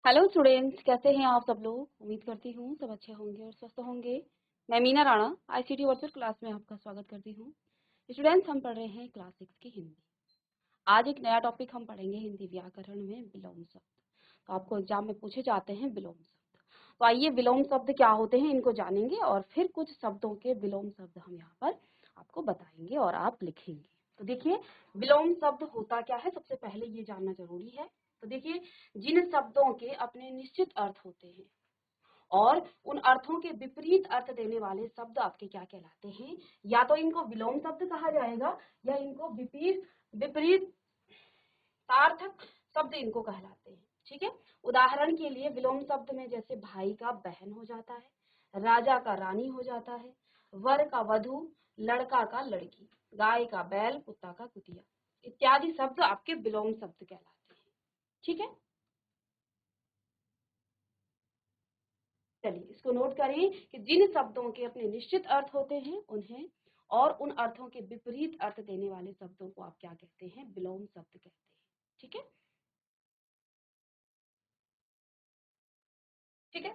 Hello students, कैसे हैं आप सब लोग। उम्मीद करती हूँ सब अच्छे होंगे और स्वस्थ होंगे। मैं Meena Rana ICT virtual class में आपका स्वागत करती हूँ। स्टूडेंट्स, हम पढ़ रहे हैं क्लास 6 की हिंदी। आज एक नया टॉपिक हम पढ़ेंगे हिंदी व्याकरण में विलोम शब्द। तो आपको एग्जाम में पूछे जाते हैं विलोम शब्द। तो आइए विलोम शब्द क्या होते हैं इनको जानेंगे और फिर कुछ शब्दों के विलोम शब्द हम यहाँ पर आपको बताएंगे और आप लिखेंगे। तो देखिए, विलोम शब्द होता क्या है, सबसे पहले ये जानना जरूरी है। तो देखिए, जिन शब्दों के अपने निश्चित अर्थ होते हैं और उन अर्थों के विपरीत अर्थ देने वाले शब्द आपके क्या कहलाते हैं, या तो इनको विलोम शब्द कहा जाएगा या इनको विपरीत विपरीत सार्थक शब्द इनको कहलाते हैं। ठीक है, उदाहरण के लिए विलोम शब्द में जैसे भाई का बहन हो जाता है, राजा का रानी हो जाता है, वर का वधु, लड़का का लड़की, गाय का बैल, कुत्ता का कुतिया इत्यादि शब्द आपके विलोम शब्द कहलाते हैं। ठीक है, चलिए इसको नोट करें कि जिन शब्दों के अपने निश्चित अर्थ होते हैं उन्हें और उन अर्थों के विपरीत अर्थ देने वाले शब्दों को आप क्या कहते हैं, विलोम शब्द कहते हैं। ठीक है, ठीक है।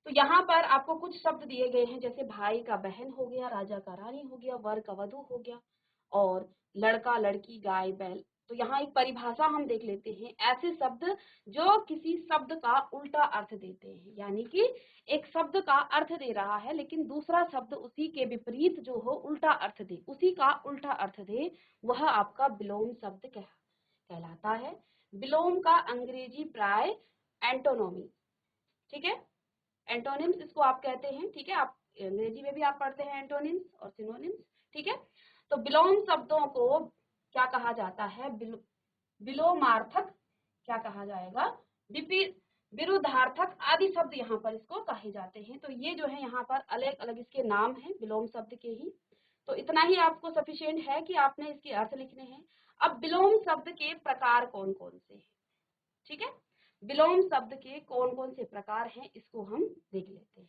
तो यहाँ पर आपको कुछ शब्द दिए गए हैं, जैसे भाई का बहन हो गया, राजा का रानी हो गया, वर का वधु हो गया और लड़का लड़की गाय बैल। तो यहाँ एक परिभाषा हम देख लेते हैं, ऐसे शब्द जो किसी शब्द का उल्टा अर्थ देते हैं, यानी कि एक शब्द का अर्थ दे रहा है लेकिन दूसरा शब्द उसी के विपरीत जो हो उल्टा अर्थ दे, उसी का उल्टा अर्थ दे, वह आपका विलोम शब्द कहलाता है। विलोम का अंग्रेजी प्राय एंटोनोमी। ठीक है, एंटोनिम्स इसको आप कहते हैं। ठीक है, आप अंग्रेजी में भी आप पढ़ते हैं एंटोनिम्स और सिनोनिम्स। ठीक है, तो विलोम शब्दों को क्या कहा जाता है, विलोमार्थक क्या कहा जाएगा, विरुद्धार्थक आदि शब्द यहाँ पर इसको कहे जाते हैं। तो ये जो है यहाँ पर अलग अलग इसके नाम हैं विलोम शब्द के ही। तो इतना ही आपको सफिशिएंट है कि आपने इसके अर्थ लिखने हैं। अब विलोम शब्द के प्रकार कौन कौन से हैं। ठीक है, विलोम शब्द के कौन कौन से प्रकार हैं इसको हम देख लेते हैं।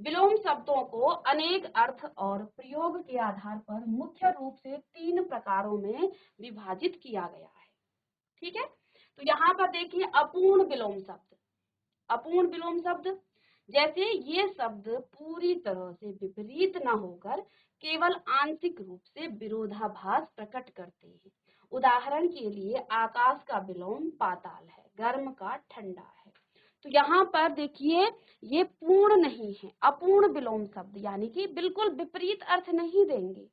विलोम शब्दों को अनेक अर्थ और प्रयोग के आधार पर मुख्य रूप से 3 प्रकारों में विभाजित किया गया है। ठीक है, तो यहाँ पर देखिए अपूर्ण विलोम शब्द। अपूर्ण विलोम शब्द जैसे ये शब्द पूरी तरह से विपरीत न होकर केवल आंशिक रूप से विरोधाभास प्रकट करते हैं। उदाहरण के लिए आकाश का विलोम पाताल है, गर्म का ठंडा है। तो यहाँ पर देखिए ये पूर्ण नहीं है, अपूर्ण विलोम शब्द यानी कि बिल्कुल विपरीत अर्थ नहीं देंगे।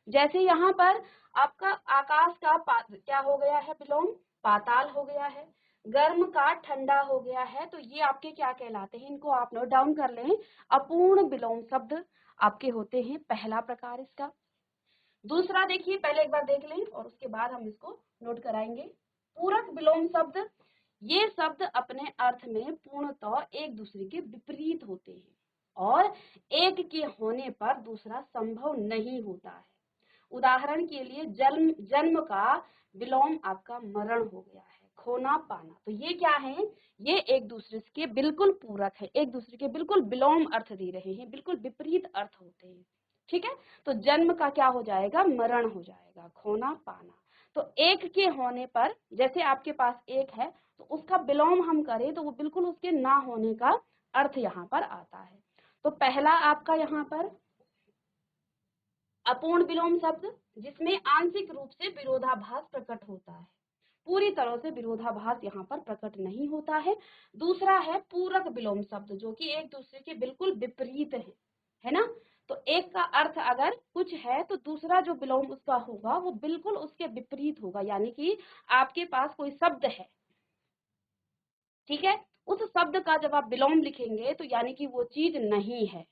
जैसे यहाँ पर आपका आकाश का क्या हो गया है, विलोम पाताल हो गया है, गर्म का ठंडा हो गया है। तो ये आपके क्या कहलाते हैं, इनको आप नोट डाउन कर लें। अपूर्ण विलोम शब्द आपके होते हैं पहला प्रकार इसका। दूसरा देखिए, पहले एक बार देख लें और उसके बाद हम इसको नोट कराएंगे। पूरक विलोम शब्द, ये शब्द अपने अर्थ में पूर्णतः एक दूसरे के विपरीत होते हैं और एक के होने पर दूसरा संभव नहीं होता है। उदाहरण के लिए जन्म जन्म का विलोम आपका मरण हो गया है, खोना पाना। तो ये क्या है, ये एक दूसरे के बिल्कुल पूरक है, एक दूसरे के बिल्कुल विलोम अर्थ दे रहे हैं, बिल्कुल विपरीत अर्थ होते हैं। ठीक है, तो जन्म का क्या हो जाएगा, मरण हो जाएगा, खोना पाना। तो एक के होने पर, जैसे आपके पास एक है तो उसका विलोम हम करें तो वो बिल्कुल उसके ना होने का अर्थ यहाँ पर आता है। तो पहला आपका यहाँ पर अपूर्ण विलोम शब्द, जिसमें आंशिक रूप से विरोधाभास प्रकट होता है, पूरी तरह से विरोधाभास यहाँ पर प्रकट नहीं होता है। दूसरा है पूरक विलोम शब्द, जो कि एक दूसरे के बिल्कुल विपरीत है ना। तो एक का अर्थ अगर कुछ है तो दूसरा जो विलोम उसका होगा वो बिल्कुल उसके विपरीत होगा। यानी कि आपके पास कोई शब्द है, ठीक है, उस शब्द का जब आप विलोम लिखेंगे तो यानी कि वो चीज नहीं है।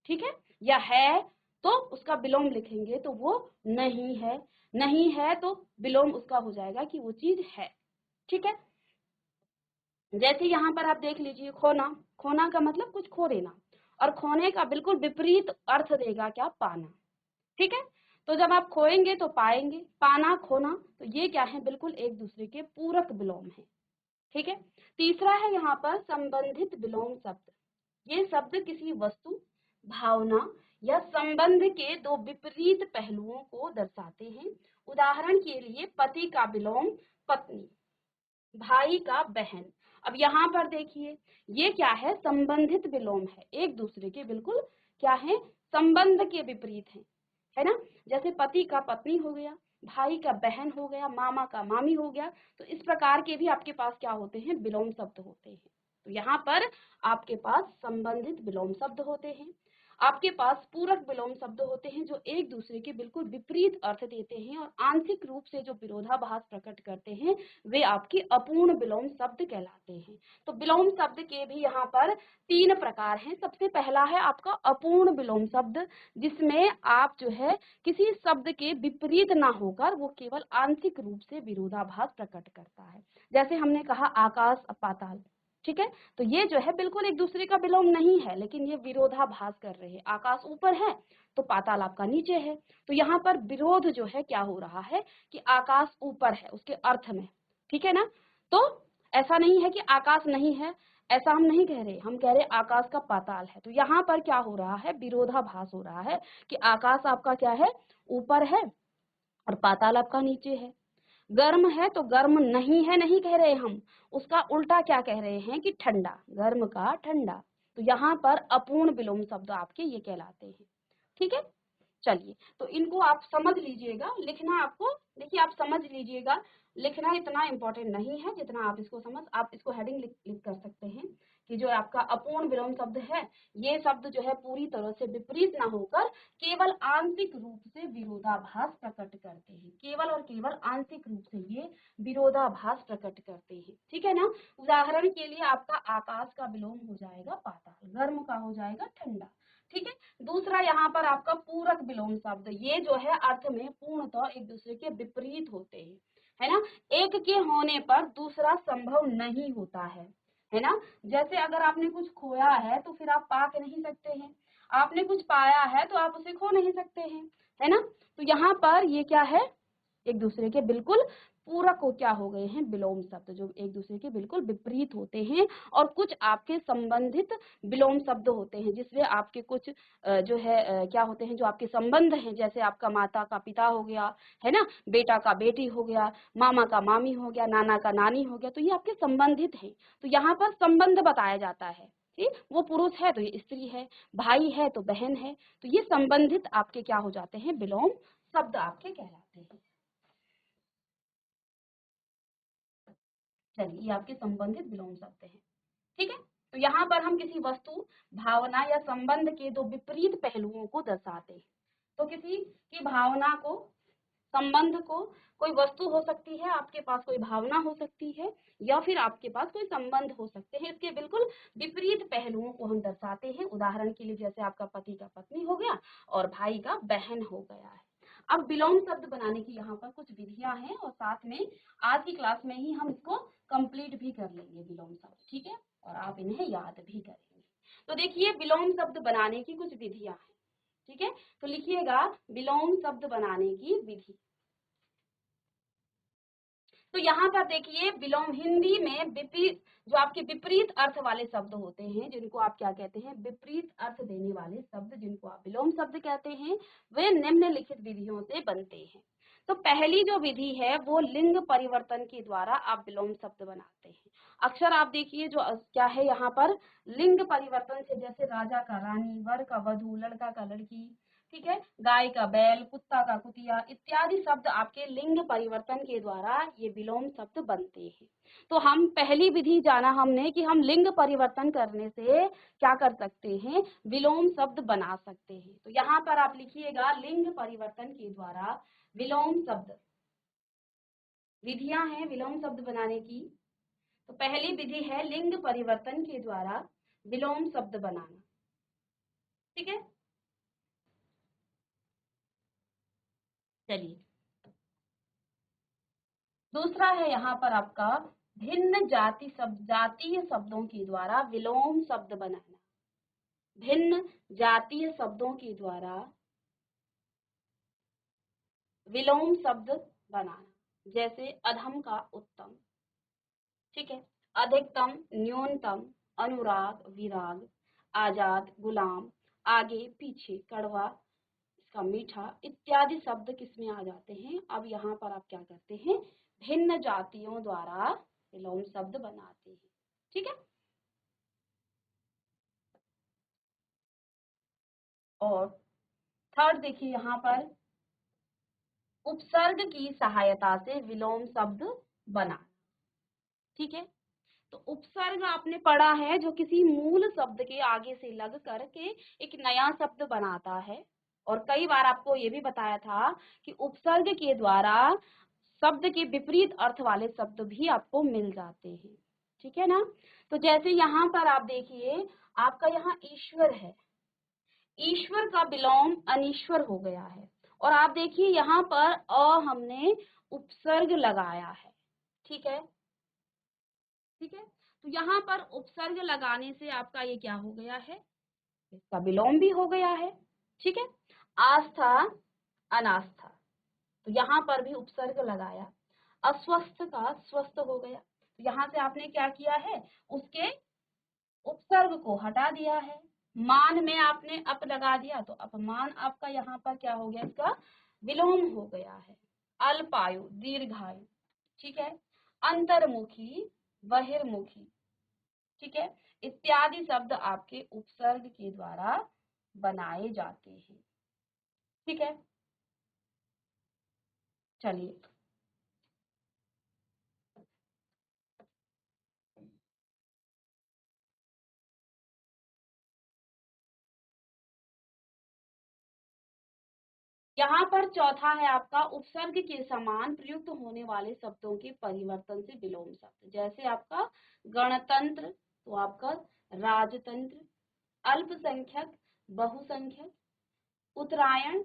ठीक है, या है तो उसका विलोम लिखेंगे तो वो नहीं है, नहीं है तो विलोम उसका हो जाएगा कि वो चीज है। ठीक है, जैसे यहाँ पर आप देख लीजिए खोना, खोना का मतलब कुछ खो देना, और खोने का बिल्कुल विपरीत अर्थ देगा क्या, पाना। ठीक है, तो जब आप खोएंगे तो पाएंगे, पाना खोना, तो ये क्या है, बिल्कुल एक दूसरे के पूरक विलोम है। ठीक है, तीसरा है यहाँ पर संबंधित विलोम शब्द। ये शब्द किसी वस्तु, भावना या संबंध के दो विपरीत पहलुओं को दर्शाते हैं। उदाहरण के लिए पति का विलोम पत्नी, भाई का बहन अब यहाँ पर देखिए ये क्या है, संबंधित विलोम है, एक दूसरे के बिल्कुल क्या है, संबंध के विपरीत है ना। जैसे पति का पत्नी हो गया, भाई का बहन हो गया, मामा का मामी हो गया, तो इस प्रकार के भी आपके पास क्या होते हैं, विलोम शब्द होते हैं। तो यहाँ पर आपके पास संबंधित विलोम शब्द होते हैं। आपके पास पूरक विलोम शब्द होते हैं जो एक दूसरे के बिल्कुल विपरीत अर्थ देते हैं और आंशिक रूप से जो विरोधाभास प्रकट करते हैं वे आपके अपूर्ण विलोम शब्द कहलाते हैं। तो विलोम शब्द के भी यहाँ पर 3 प्रकार हैं। सबसे पहला है आपका अपूर्ण विलोम शब्द, जिसमें आप जो है किसी शब्द के विपरीत ना होकर वो केवल आंशिक रूप से विरोधाभास प्रकट करता है। जैसे हमने कहा आकाश पाताल, ठीक है, तो ये जो है बिल्कुल एक दूसरे का विलोम नहीं है, लेकिन ये विरोधाभास कर रहे हैं। आकाश ऊपर है तो पाताल आपका नीचे है, तो यहाँ पर विरोध जो है क्या हो रहा है कि आकाश ऊपर है उसके अर्थ में, ठीक है ना। तो ऐसा नहीं है कि आकाश नहीं है, ऐसा हम नहीं कह रहे, हम कह रहे आकाश का पाताल है। तो यहाँ पर क्या हो रहा है, विरोधाभास हो रहा है कि आकाश आपका क्या है, ऊपर है और पाताल आपका नीचे है। गर्म है तो गर्म नहीं है नहीं कह रहे हम, उसका उल्टा क्या कह रहे हैं कि ठंडा, गर्म का ठंडा। तो यहाँ पर अपूर्ण विलोम शब्द आपके ये कहलाते हैं, ठीक है। चलिए, तो इनको आप समझ लीजिएगा, लिखना आपको, देखिए आप समझ लीजिएगा, लिखना इतना इम्पोर्टेंट नहीं है जितना आप इसको समझ, आप इसको हेडिंग लिख कर सकते हैं कि जो आपका अपूर्ण विलोम शब्द है, ये शब्द जो है पूरी तरह से विपरीत ना होकर केवल आंशिक रूप से विरोधाभास प्रकट करते हैं, केवल और केवल आंशिक रूप से ये विरोधाभास प्रकट करते हैं, ठीक है ना। उदाहरण के लिए आपका आकाश का विलोम हो जाएगा पाताल, गर्म का हो जाएगा ठंडा, ठीक है। दूसरा यहाँ पर आपका पूरक विलोम शब्द, ये जो है अर्थ में पूर्णतः एक दूसरे के विपरीत होते हैं, है ना। एक के होने पर दूसरा संभव नहीं होता है ना। जैसे अगर आपने कुछ खोया है तो फिर आप पा के नहीं सकते हैं, आपने कुछ पाया है तो आप उसे खो नहीं सकते हैं, है ना। तो यहाँ पर ये क्या है, एक दूसरे के बिल्कुल पूरक हो क्या हो गए हैं, विलोम शब्द जो एक दूसरे के बिल्कुल विपरीत होते हैं। और कुछ आपके संबंधित विलोम शब्द होते हैं जिसमें आपके कुछ जो है क्या होते हैं, जो आपके संबंध हैं, जैसे आपका माता का पिता हो गया, है ना, बेटा का बेटी हो गया, मामा का मामी हो गया, नाना का नानी हो गया, तो ये आपके संबंधित हैं। तो यहाँ पर संबंध बताया जाता है, ठीक, वो पुरुष है तो ये स्त्री है, भाई है तो बहन है, तो ये संबंधित आपके क्या हो जाते हैं, विलोम शब्द आपके कहलाते हैं। चलिए, ये आपके संबंधित विलोम शब्द हैं, ठीक है। तो यहाँ पर हम किसी वस्तु, भावना या संबंध के दो विपरीत पहलुओं को दर्शाते हैं। तो किसी की भावना को, संबंध को, कोई वस्तु हो सकती है, आपके पास कोई भावना हो सकती है, या फिर आपके पास कोई संबंध हो सकते हैं, इसके बिल्कुल विपरीत पहलुओं को हम दर्शाते हैं। उदाहरण के लिए जैसे आपका पति का पत्नी हो गया और भाई का बहन हो गया है। अब विलोम शब्द बनाने की यहाँ पर कुछ विधियां हैं और साथ में आज की क्लास में ही हम इसको कंप्लीट भी कर लेंगे विलोम शब्द, ठीक है, और आप इन्हें याद भी करेंगे। तो देखिए विलोम शब्द बनाने की कुछ विधियां हैं, ठीक है। तो लिखिएगा विलोम शब्द बनाने की विधि। तो यहाँ पर देखिए विलोम, हिंदी में विपरीत, जो आपके विपरीत अर्थ वाले शब्द होते हैं, जिनको आप क्या कहते हैं, विपरीत अर्थ देने वाले शब्द, जिनको आप विलोम शब्द कहते हैं, वे निम्नलिखित विधियों से बनते हैं। तो पहली जो विधि है वो लिंग परिवर्तन के द्वारा आप विलोम शब्द बनाते हैं। अक्सर आप देखिए जो क्या है यहाँ पर, लिंग परिवर्तन से, जैसे राजा का रानी, वर का वधू, लड़का का लड़की, ठीक है, गाय का बैल, कुत्ता का कुतिया इत्यादि शब्द आपके लिंग परिवर्तन के द्वारा ये विलोम शब्द बनते हैं। तो हम पहली विधि जाना हमने कि हम लिंग परिवर्तन करने से क्या कर सकते हैं, विलोम शब्द बना सकते हैं। तो यहाँ पर आप लिखिएगा लिंग परिवर्तन के द्वारा विलोम शब्द, विधियां हैं विलोम शब्द बनाने की। तो पहली विधि है लिंग परिवर्तन के द्वारा विलोम शब्द बनाना, ठीक है। चलिए, दूसरा है यहाँ पर आपका भिन्न जाति शब्द, जातीय शब्दों के द्वारा विलोम शब्द बनाना, भिन्न जातीय शब्दों के द्वारा विलोम शब्द बनाना। जैसे अधम का उत्तम, ठीक है, अधिकतम, न्यूनतम, अनुराग, विराग, आजाद, गुलाम, आगे पीछे, कड़वा, इसका मीठा इत्यादि शब्द किसमें आ जाते हैं। अब यहाँ पर आप क्या करते हैं, भिन्न जातियों द्वारा विलोम शब्द बनाते हैं। ठीक है। और थर्ड देखिए यहाँ पर, उपसर्ग की सहायता से विलोम शब्द बना। ठीक है, तो उपसर्ग आपने पढ़ा है जो किसी मूल शब्द के आगे से लग करके एक नया शब्द बनाता है। और कई बार आपको ये भी बताया था कि उपसर्ग के द्वारा शब्द के विपरीत अर्थ वाले शब्द भी आपको मिल जाते हैं। ठीक है ना। तो जैसे यहाँ पर आप देखिए, आपका यहाँ ईश्वर है, ईश्वर का विलोम अनीश्वर हो गया है। और आप देखिए यहाँ पर हमने उपसर्ग लगाया है। ठीक है, ठीक है। तो यहाँ पर उपसर्ग लगाने से आपका ये क्या हो गया है, इसका विलोम भी हो गया है। ठीक है, आस्था अनास्था, तो यहाँ पर भी उपसर्ग लगाया, अस्वस्थ का स्वस्थ हो गया। तो यहाँ से आपने क्या किया है, उसके उपसर्ग को हटा दिया है। मान में आपने अप लगा दिया, तो अपमान आपका यहाँ पर क्या हो गया, इसका विलोम हो गया है। अल्पायु दीर्घायु। ठीक है, अंतर्मुखी बहिर्मुखी। ठीक है, इत्यादि शब्द आपके उपसर्ग के द्वारा बनाए जाते हैं। ठीक है, चलिए यहाँ पर चौथा है आपका, उपसर्ग के समान प्रयुक्त होने वाले शब्दों के परिवर्तन से विलोम शब्द। जैसे आपका गणतंत्र, तो आपका राजतंत्र, अल्पसंख्यक बहुसंख्यक, उत्तरायण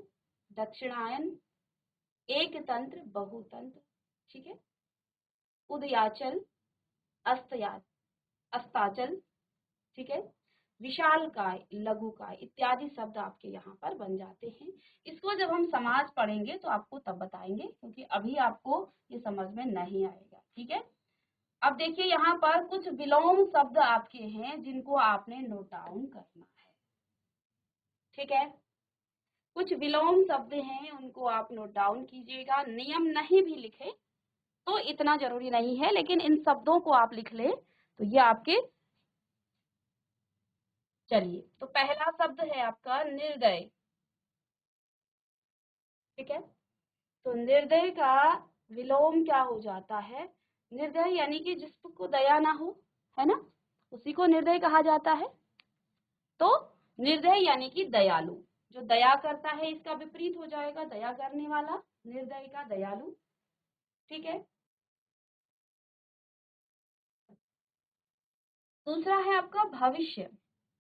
दक्षिणायन, एक तंत्र बहुतंत्र। ठीक है, उदयाचल अस्तया अस्ताचल। ठीक है, विशालकाय लघुकाय इत्यादि शब्द आपके यहाँ पर बन जाते हैं। इसको जब हम समाज पढ़ेंगे तो आपको तब बताएंगे, क्योंकि अभी आपको ये समझ में नहीं आएगा। ठीक है, अब देखिए यहाँ पर कुछ विलोम शब्द आपके हैं जिनको आपने नोट डाउन करना है। ठीक है, कुछ विलोम शब्द हैं उनको आप नोट डाउन कीजिएगा। नियम नहीं भी लिखे तो इतना जरूरी नहीं है, लेकिन इन शब्दों को आप लिख ले तो ये आपके। चलिए, तो पहला शब्द है आपका निर्दय। ठीक है, तो निर्दय का विलोम क्या हो जाता है, निर्दय यानी कि जिसको दया ना हो, है ना, उसी को निर्दय कहा जाता है। तो निर्दय यानी कि दयालु, जो दया करता है इसका विपरीत हो जाएगा दया करने वाला, निर्दय का दयालु। ठीक है, दूसरा है आपका भविष्य।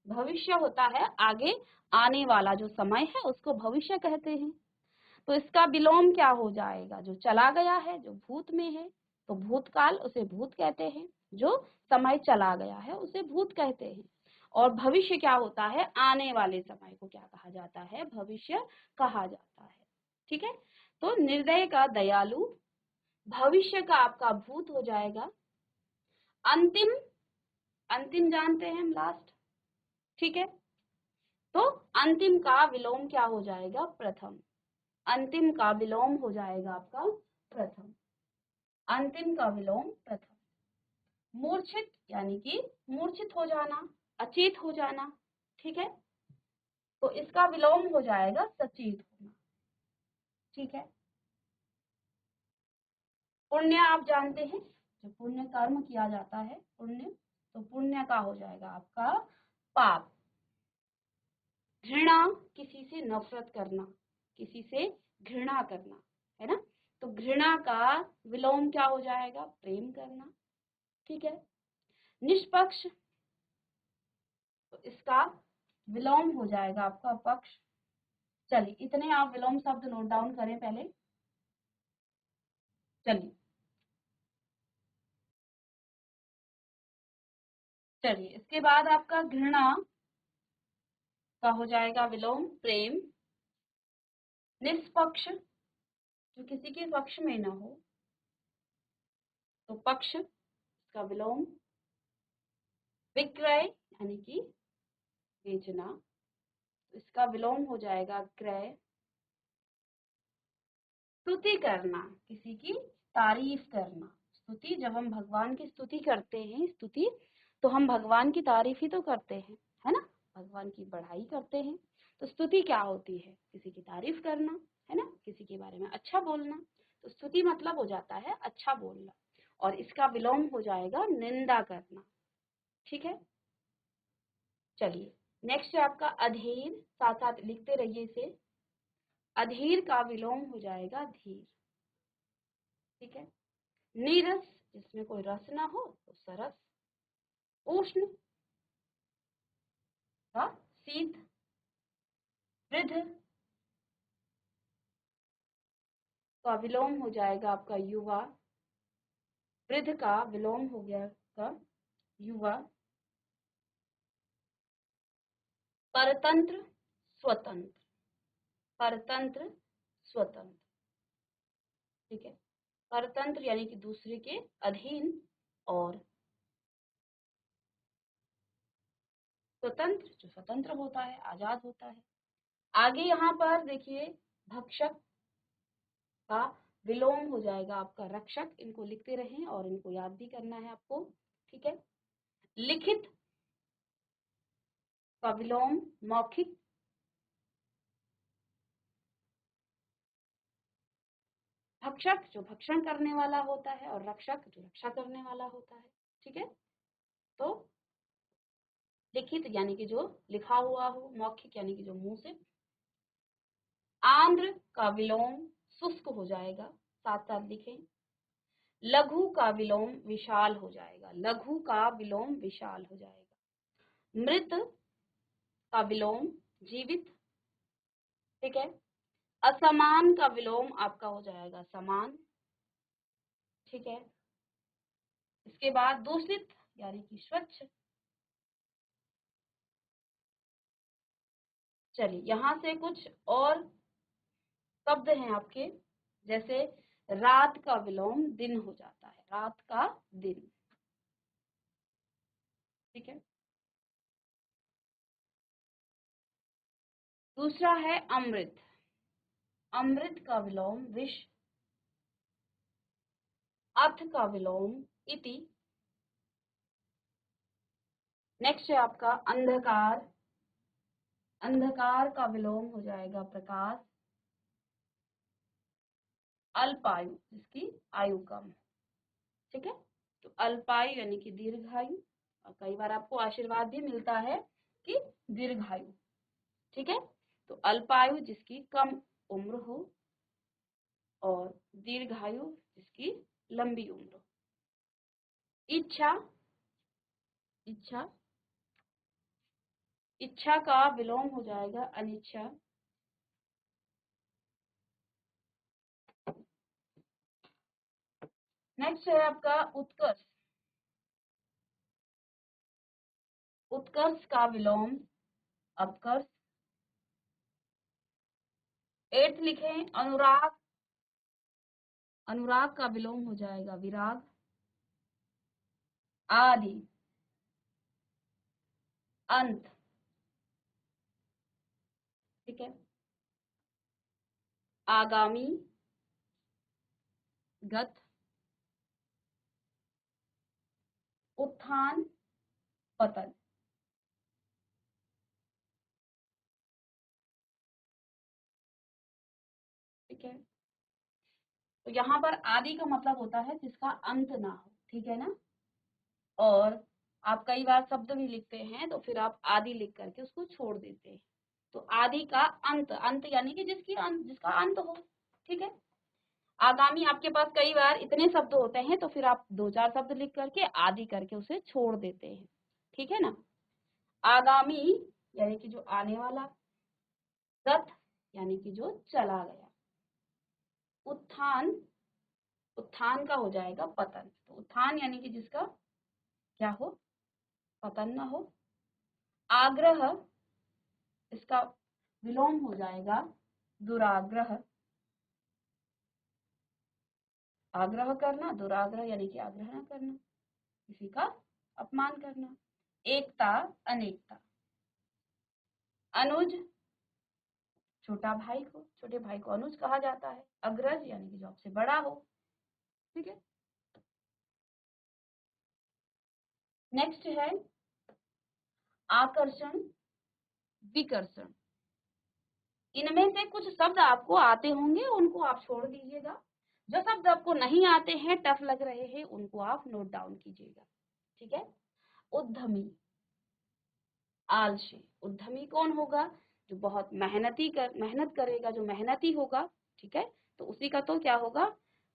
भविष्य होता है आगे आने वाला जो समय है उसको भविष्य कहते हैं। तो इसका विलोम क्या हो जाएगा, जो चला गया है, जो भूत में है तो भूतकाल उसे भूत कहते हैं, जो समय चला गया है उसे भूत कहते हैं। और भविष्य क्या होता है, आने वाले समय को क्या कहा जाता है, भविष्य कहा जाता है। ठीक है, तो निर्दय का दयालु, भविष्य का आपका भूत हो जाएगा, अंतिम, अंतिम जानते हैं हम लास्ट। ठीक है, तो अंतिम का विलोम क्या हो जाएगा, प्रथम। अंतिम का विलोम हो जाएगा आपका प्रथम, अंतिम का विलोम प्रथम। मूर्छित यानी कि मूर्छित हो जाना, अचेत हो जाना। ठीक है, तो इसका विलोम हो जाएगा सचेत होना। ठीक है, पुण्य आप जानते हैं, जो पुण्य कर्म किया जाता है पुण्य, तो पुण्य का हो जाएगा आपका पाप। घृणा किसी से नफरत करना, किसी से घृणा करना, है ना, तो घृणा का विलोम क्या हो जाएगा, प्रेम करना। ठीक है, निष्पक्ष, तो इसका विलोम हो जाएगा आपका पक्ष। चलिए, इतने आप विलोम शब्द नोट डाउन करें पहले। चलिए, चलिए इसके बाद आपका घृणा का हो जाएगा विलोम प्रेम। निष्पक्ष, जो किसी के पक्ष में ना हो तो पक्ष, इसका विलोम। विक्रय यानी कि बेचना, तो इसका विलोम हो जाएगा क्रय। स्तुति करना, किसी की तारीफ करना, स्तुति, जब हम भगवान की स्तुति करते हैं स्तुति, तो हम भगवान की तारीफ ही तो करते हैं, है ना, भगवान की बढ़ाई करते हैं। तो स्तुति क्या होती है? किसी की तारीफ करना, है ना, किसी के बारे में अच्छा बोलना। तो स्तुति मतलब हो जाता है अच्छा बोलना, और इसका विलोम हो जाएगा निंदा करना। ठीक है, चलिए नेक्स्ट है आपका अधीर, साथ साथ लिखते रहिए इसे। अधीर का विलोम हो जाएगा धीर। ठीक है, नीरस जिसमें कोई रस ना हो तो सरस। उष्ण का शीत। वृद्ध का विलोम हो जाएगा आपका युवा। वृद्ध का विलोम हो गया का युवा। परतंत्र स्वतंत्र। परतंत्र स्वतंत्र। ठीक है, परतंत्र यानी कि दूसरे के अधीन, और स्वतंत्र जो स्वतंत्र होता है, आजाद होता है। आगे यहाँ पर देखिए, भक्षक का विलोम हो जाएगा आपका रक्षक। इनको लिखते रहें और इनको याद भी करना है आपको। ठीक है, लिखित का विलोम मौखिक। भक्षक जो भक्षण करने वाला होता है, और रक्षक जो रक्षा करने वाला होता है। ठीक है, तो लिखित यानी कि जो लिखा हुआ हो, मौखिक यानी कि जो मुंह से। आंध्र का विलोम शुष्क हो जाएगा, साथ साथ लिखें। लघु का विलोम विशाल हो जाएगा, लघु का विलोम विशाल हो जाएगा। मृत का विलोम जीवित। ठीक है, असमान का विलोम आपका हो जाएगा समान। ठीक है, इसके बाद दूषित यानी कि स्वच्छ। चलिए यहाँ से कुछ और शब्द हैं आपके, जैसे रात का विलोम दिन हो जाता है, रात का दिन। ठीक है, दूसरा है अमृत। अमृत का विलोम विष। अर्थ का विलोम इति। नेक्स्ट है आपका अंधकार। अंधकार का विलोम हो जाएगा प्रकाश। अल्पायु जिसकी आयु कम। ठीक है, तो अल्पायु यानी कि दीर्घायु, और कई बार आपको आशीर्वाद भी मिलता है कि दीर्घायु। ठीक है, तो अल्पायु जिसकी कम उम्र हो, और दीर्घायु जिसकी लंबी उम्र हो। इच्छा। इच्छा। इच्छा का विलोम हो जाएगा अनिच्छा। नेक्स्ट है आपका उत्कर्ष। उत्कर्ष का विलोम अपकर्ष। एट्थ लिखें अनुराग। अनुराग का विलोम हो जाएगा विराग। आदि। अंत। ठीक है, आगामी। गत। उत्थान पतन। ठीक है, तो यहाँ पर आदि का मतलब होता है जिसका अंत ना हो। ठीक है ना, और आप कई बार शब्द भी लिखते हैं तो फिर आप आदि लिख करके उसको छोड़ देते हैं। तो आदि का अंत, अंत यानी कि जिसका अंत हो। ठीक है, आगामी आपके पास कई बार इतने शब्द होते हैं तो फिर आप दो चार शब्द लिख करके आदि करके उसे छोड़ देते हैं। ठीक है ना, आगामी यानी कि जो आने वाला। गत यानी कि जो चला गया। उत्थान। उत्थान का हो जाएगा पतन। तो उत्थान यानी कि जिसका क्या हो, पतन न हो। आग्रह, इसका विलोम हो जाएगा दुराग्रह। आग्रह करना, दुराग्रह यानी कि आग्रह न करना, किसी का अपमान करना। एकता अनेकता। अनुज, छोटा भाई को, छोटे भाई को अनुज कहा जाता है। अग्रज यानी कि जो आपसे बड़ा हो। ठीक है, नेक्स्ट है आकर्षण, विकर्षण। इनमें से कुछ शब्द आपको आते होंगे, उनको आप छोड़ दीजिएगा। जो शब्द आपको नहीं आते हैं, टफ लग रहे हैं, उनको आप नोट डाउन कीजिएगा। ठीक है। उद्यमी, आलसी। उद्यमी कौन होगा? जो बहुत मेहनत करेगा, जो मेहनती होगा। ठीक है, तो उसी का तो क्या होगा?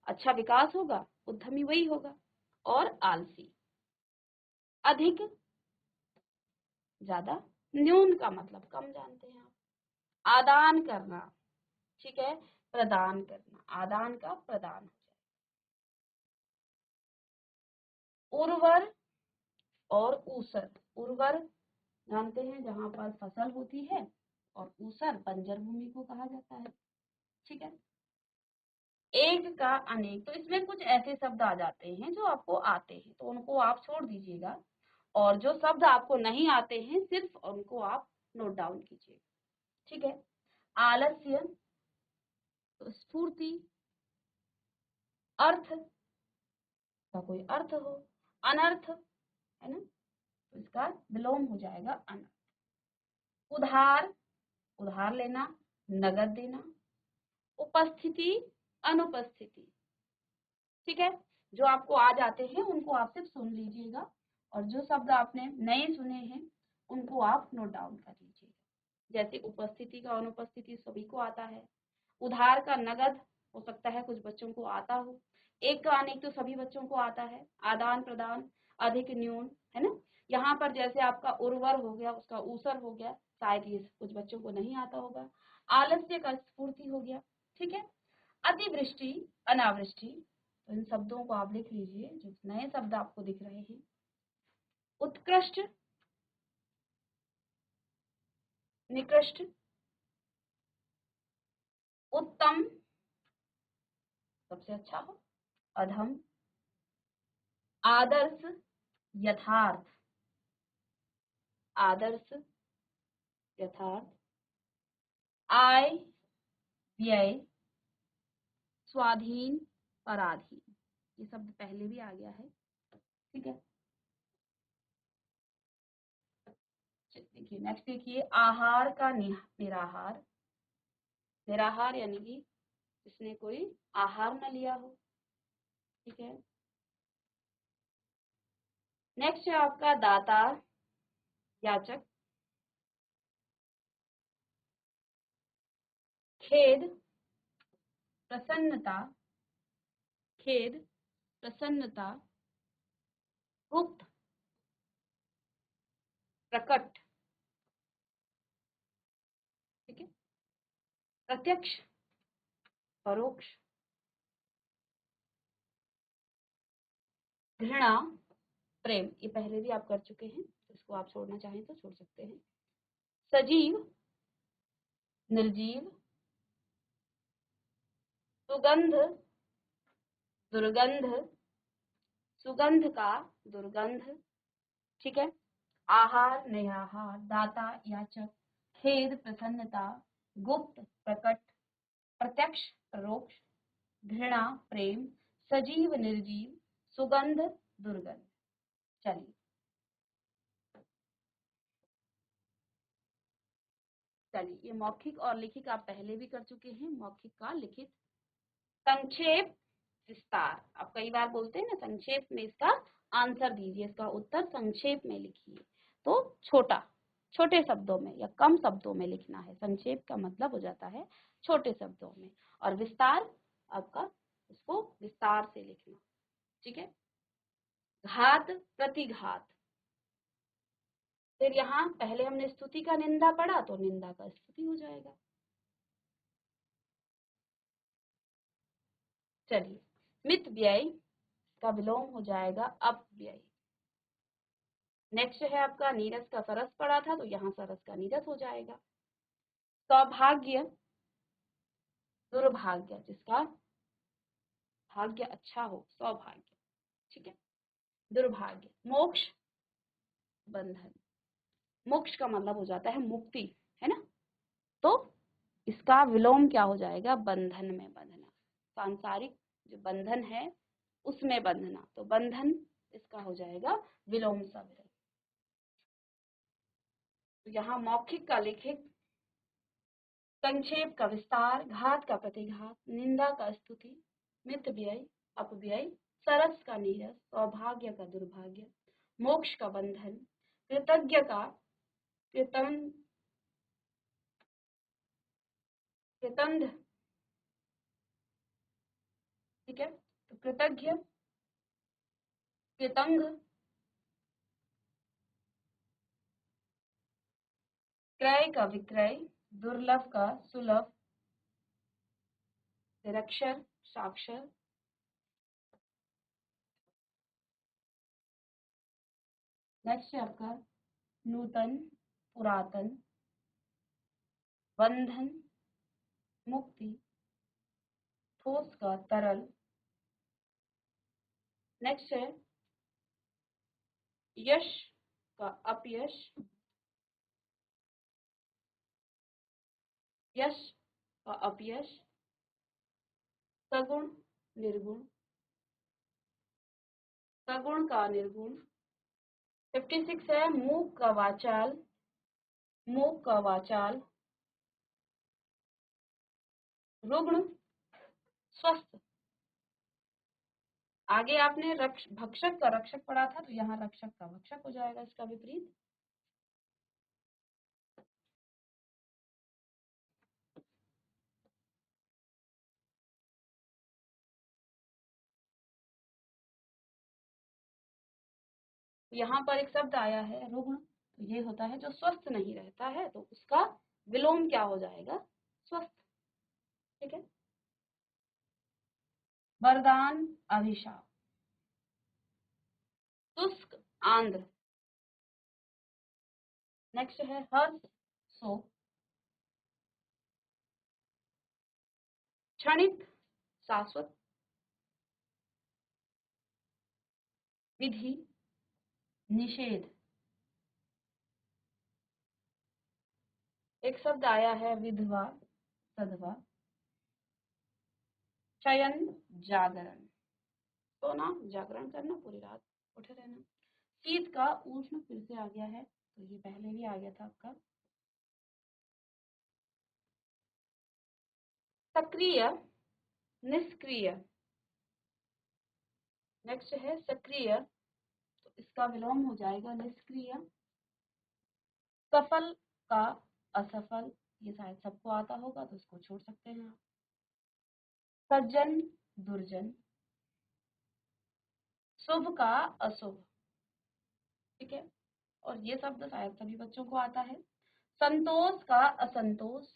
अच्छा विकास होगा, उद्यमी वही होगा। और आलसी, अधिक, ज्यादा। न्यून का मतलब कम जानते हैं आप। आदान करना, ठीक है, प्रदान करना, आदान का प्रदान। उर्वर और ऊसर। उर्वर जानते हैं जहां पर फसल होती है, और ऊसर बंजर भूमि को कहा जाता है। ठीक है। एक का अनेक, तो इसमें कुछ ऐसे शब्द आ जाते हैं जो आपको आते हैं, तो उनको आप छोड़ दीजिएगा। और जो शब्द आपको नहीं आते हैं, सिर्फ उनको आप नोट डाउन कीजिएगा। ठीक है। आलस्य, तो स्फूर्ति। अर्थ का कोई अर्थ हो, अनर्थ है ना, तो इसका विलोम हो जाएगा अनर्थ। उधार, उधार लेना, नगद देना। उपस्थिति, अनुपस्थिति। ठीक है। जो आपको आ जाते हैं उनको आप सिर्फ सुन लीजिएगा, और जो शब्द आपने नए सुने हैं उनको आप नोट डाउन कर लीजिएगा। जैसे उपस्थिति का अनुपस्थिति सभी को आता है। उधार का नगद हो सकता है कुछ बच्चों को आता हो। एक का अनेक तो सभी बच्चों को आता है। आदान प्रदान, अधिक न्यून, है ना। यहाँ पर जैसे आपका उर्वर हो गया, उसका ऊसर हो गया, शायद ये कुछ बच्चों को नहीं आता होगा। आलस्य का स्फूर्ति हो गया। ठीक है। अतिवृष्टि, अनावृष्टि, तो इन शब्दों को आप लिख लीजिए जो नए शब्द आपको दिख रहे हैं। उत्कृष्ट, निकृष्ट, उत्तम, सबसे अच्छा हो, अधम, आदर्श, यथार्थ, आदर्श, यथार्थ, आय, व्यय, स्वाधीन, पराधीन। ये शब्द पहले भी आ गया है। ठीक है। देखिए नेक्स्ट, देखिए आहार का निराहार। निराहार यानी कि जिसने कोई आहार न लिया हो। ठीक है। नेक्स्ट है आपका दाता, याचक। खेद, प्रसन्नता, खेद, प्रसन्नता, गुप्त, प्रकट। ठीक है। प्रत्यक्ष, परोक्ष, घृणा, प्रेम। ये पहले भी आप कर चुके हैं, तो इसको आप छोड़ना चाहें तो छोड़ सकते हैं। सजीव, निर्जीव, सुगंध, दुर्गंध, सुगंध का दुर्गंध। ठीक है। आहार, निराहार, दाता, याचक, खेद, प्रसन्नता, गुप्त, प्रकट, प्रत्यक्ष, परोक्ष, घृणा, प्रेम, सजीव, निर्जीव, सुगंध, दुर्गंध। चलिए चलिए, ये मौखिक और लिखित आप पहले भी कर चुके हैं। मौखिक का लिखित। संक्षेप, विस्तार। आप कई बार बोलते हैं ना, संक्षेप में इसका आंसर दीजिए, इसका उत्तर संक्षेप में लिखिए। तो छोटा, छोटे शब्दों में या कम शब्दों में लिखना है। संक्षेप का मतलब हो जाता है छोटे शब्दों में, और विस्तार आपका उसको विस्तार से लिखना। ठीक है। घात, प्रतिघात। फिर यहाँ पहले हमने स्तुति का निंदा पढ़ा, तो निंदा का स्तुति हो जाएगा। चलिए, मित व्यय का विलोम हो जाएगा अपव्यय। नेक्स्ट है आपका नीरस का सरस पड़ा था, तो यहाँ सरस का नीरस हो जाएगा। सौभाग्य, दुर्भाग्य, जिसका भाग्य अच्छा हो, सौभाग्य। ठीक है। दुर्भाग्य। मोक्ष, बंधन। मोक्ष का मतलब हो जाता है मुक्ति, है ना। तो इसका विलोम क्या हो जाएगा? बंधन में बंधना। सांसारिक जो बंधन है उसमें बंधना, तो बंधन इसका हो जाएगा विलोम शब्द। तो यहाँ मौखिक का लिखित, संक्षेप का विस्तार, घात का प्रतिघात, निंदा का स्तुति, मित व्यय, अपव्यय, सरस का नीरस, सौभाग्य का दुर्भाग्य, मोक्ष का बंधन, कृतज्ञ का कृतंध, कृतंध, ठीक है। तो कृतज्ञ, कृतंग, क्रय का विक्रय, दुर्लभ का सुलभ, निरक्षर, साक्षर, नेक्स्ट है आपका नूतन, पुरातन, बंधन, मुक्ति, ठोस का तरल, नेक्स्ट है यश का अपयश, यश का अपयश, सगुण, निर्गुण, सगुण का निर्गुण। 56 है मूक का वाचाल, मूक का वाचाल, रुग्ण, स्वस्थ। आगे आपने भक्षक का रक्षक पढ़ा था, तो यहाँ रक्षक का भक्षक हो जाएगा, इसका विपरीत। यहाँ पर एक शब्द आया है रुग्ण, तो ये होता है जो स्वस्थ नहीं रहता है, तो उसका विलोम क्या हो जाएगा, स्वस्थ, ठीक है। वरदान, अभिशाप, शुष्क, आंध्र, नेक्स्ट है हर्ष, शोक, क्षणिक, शाश्वत, विधि, निषेध। एक शब्द आया है विधवा, सधवा, शयन, जागरण, सोना, जागरण करना, पूरी रात उठे रहना। शीत का उष्ण फिर से आ गया है, तो ये पहले भी आ गया था आपका। सक्रिय, निष्क्रिय, नेक्स्ट है सक्रिय, तो इसका विलोम हो जाएगा निष्क्रिय। सफल का असफल, ये शायद सबको आता होगा, तो इसको छोड़ सकते हैं आप। सज्जन, दुर्जन, शुभ का अशुभ, ठीक है। और ये शब्द शायद सभी बच्चों को आता है। संतोष का असंतोष,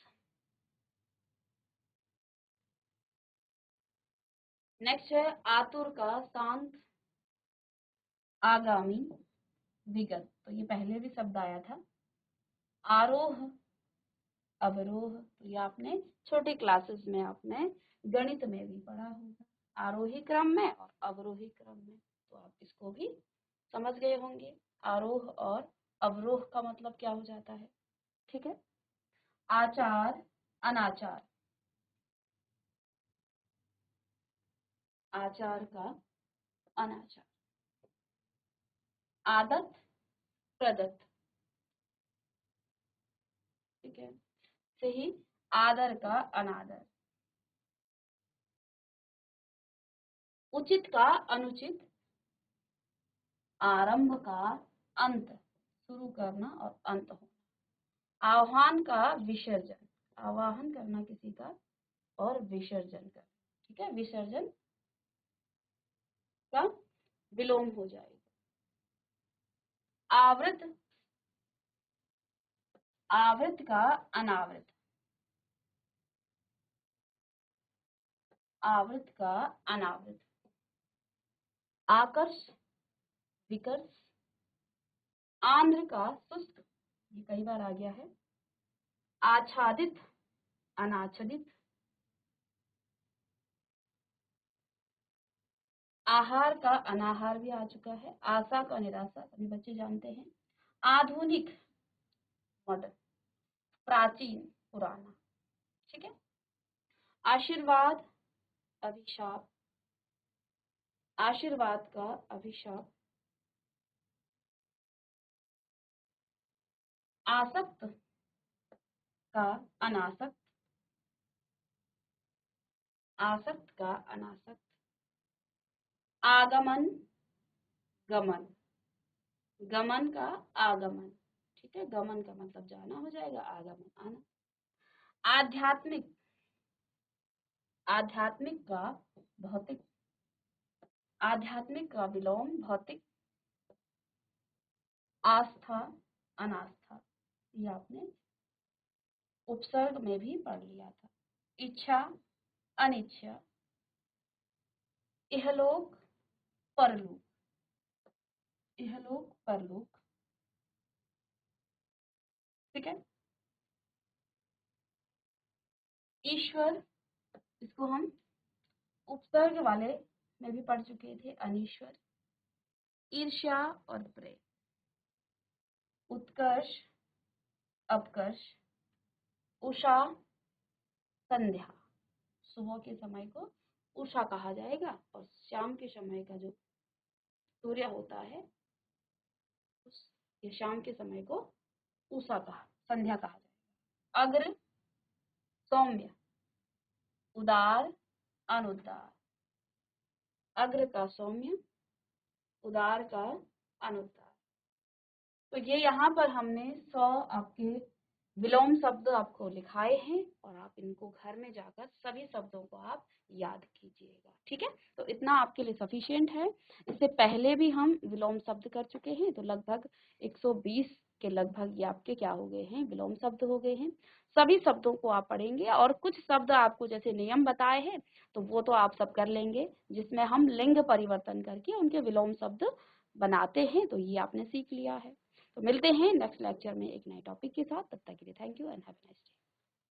नेक्स्ट है आतुर का शांत, आगामी, विगत, तो ये पहले भी शब्द आया था। आरोह, अवरोह, तो ये आपने छोटी क्लासेस में आपने गणित में भी पढ़ा होगा, आरोही क्रम में और अवरोही क्रम में, तो आप इसको भी समझ गए होंगे। आरोह और अवरोह का मतलब क्या हो जाता है, ठीक है। आचार, अनाचार, आचार का अनाचार, आदत, प्रदत्त, ठीक है। सही, आदर का अनादर, उचित का अनुचित, आरंभ का अंत, शुरू करना और अंत होना। आह्वान का विसर्जन, आवाहन करना किसी का और विसर्जन करना, ठीक है, विसर्जन का विलोम हो जाएगा। आवृत, आवृत का अनावृत, आवृत का अनावृत। आकर्ष, विकर्ष, आंध्र का शुष्क, ये कई बार आ गया है। आच्छादित, अनाच्छादित, आहार का अनाहार भी आ चुका है। आशा का निराशा, सभी बच्चे जानते हैं। आधुनिक, मॉडर्न, प्राचीन, पुराना, ठीक है। आशीर्वाद, अभिशाप, आशीर्वाद का अभिशाप, आसक्त का अनासक्त, आसक्त का अनासक्त, आगमन गमन, गमन का आगमन, ठीक है, गमन का मतलब जाना हो जाएगा, आगमन आना। आध्यात्मिक, आध्यात्मिक का भौतिक, आध्यात्मिक का विलोम भौतिक, आस्था अनास्था, ये आपने उपसर्ग में भी पढ़ लिया था। इच्छा अनिच्छा, इहलोक परलोक, इहलोक परलोक, ठीक है। ईश्वर, इसको हम उपसर्ग वाले में भी पढ़ चुके थे, अनीश्वर। ईर्ष्या और प्रेम, उत्कर्ष अपकर्ष, उषा संध्या, सुबह के समय को उषा कहा जाएगा और शाम के समय का जो सूर्य होता है उस ये शाम के समय को उषा कहा, संध्या कहा जाएगा। अग्र सौम्य, उदार अनुदार, अग्र का सौम्य, उदार का अनुदार। तो ये यहाँ पर हमने 100 आपके विलोम शब्द आपको लिखाए हैं और आप इनको घर में जाकर सभी शब्दों को आप याद कीजिएगा, ठीक है। तो इतना आपके लिए सफिशिएंट है। इससे पहले भी हम विलोम शब्द कर चुके हैं, तो लगभग 120 के लगभग ये आपके क्या हो गए हैं, विलोम शब्द हो गए हैं। सभी शब्दों को आप पढ़ेंगे और कुछ शब्द आपको जैसे नियम बताए हैं तो वो तो आप सब कर लेंगे, जिसमें हम लिंग परिवर्तन करके उनके विलोम शब्द बनाते हैं, तो ये आपने सीख लिया है। तो मिलते हैं नेक्स्ट लेक्चर में एक नए टॉपिक के साथ, तब तक के लिए thank you and have a nice day.